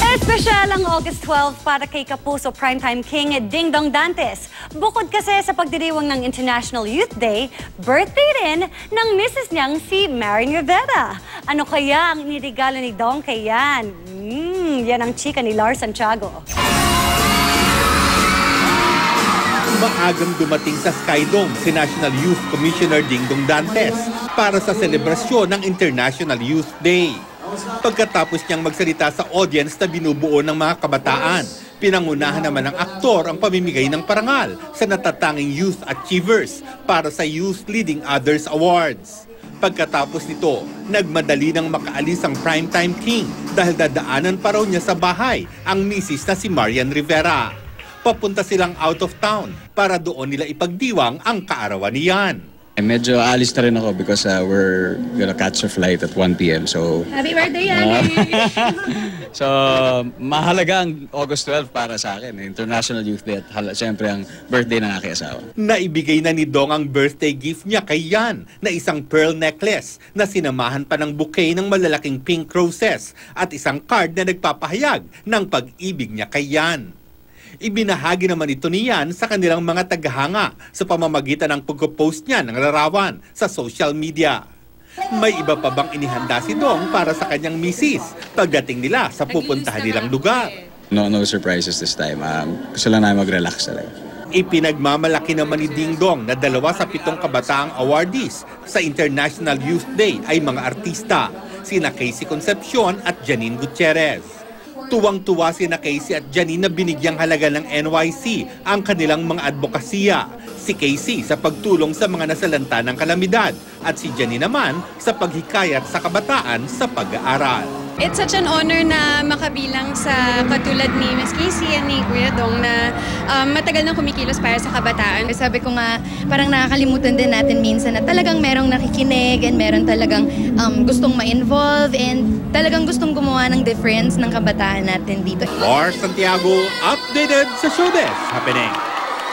Espesyal ang August 12 para kay Kapuso Primetime King Ding Dong Dantes. Bukod kasi sa pagdiriwang ng International Youth Day, birthday rin ng misis niyang si Marian Rivera. Ano kaya ang inirigalo ni Dong kay Yan? Yan ang chika ni Lars Santiago. Maagang dumating sa Skydome si National Youth Commissioner Ding Dong Dantes para sa selebrasyon ng International Youth Day. Pagkatapos niyang magsalita sa audience na binubuo ng mga kabataan, pinangunahan naman ng aktor ang pamimigay ng parangal sa natatanging youth achievers para sa Youth Leading Others Awards. Pagkatapos nito, nagmadali ng makaalis ang Primetime King dahil dadaanan pa raw niya sa bahay ang misis na si Marian Rivera. Papunta silang out of town para doon nila ipagdiwang ang kaarawan niyan. Medyo alis na rin ako because we're gonna catch a flight at 1 p.m. So, Happy birthday, Yanni! so, mahalaga ang August 12 para sa akin. International Youth Day at siyempre ang birthday ng aking asawa. Naibigay na ni Dong ang birthday gift niya kay Yan na isang pearl necklace na sinamahan pa ng bouquet ng malalaking pink roses at isang card na nagpapahayag ng pag-ibig niya kay Yan. Ibinahagi naman ito ni Yan sa kanilang mga tagahanga sa pamamagitan ng pagpo-post niya ng larawan sa social media. May iba pa bang inihanda si Dong para sa kanyang misis pagdating nila sa pupuntahan nilang lugar? No surprises this time. Gusto lang namin mag-relax talaga. Ipinagmamalaki naman ni Ding Dong na 2 sa 7 kabataang awardees sa International Youth Day ay mga artista, sina Casey Concepcion at Janine Gutierrez. Tuwang-tuwa sina Casey at Janine na binigyang halaga ng NYC ang kanilang mga advokasya. Si Casey sa pagtulong sa mga nasalanta ng kalamidad at si Janine naman sa paghikayat sa kabataan sa pag-aaral. It's such an honor na makabilang sa katulad ni Ms. Casey at ni Kuya Dong na matagal nang kumikilos para sa kabataan. Sabi ko nga, parang nakakalimutan din natin minsan na talagang merong nakikinig and meron talagang gustong ma-involve and talagang gustong gumawa ng difference ng kabataan natin dito. Lars Santiago, updated sa showbiz happening.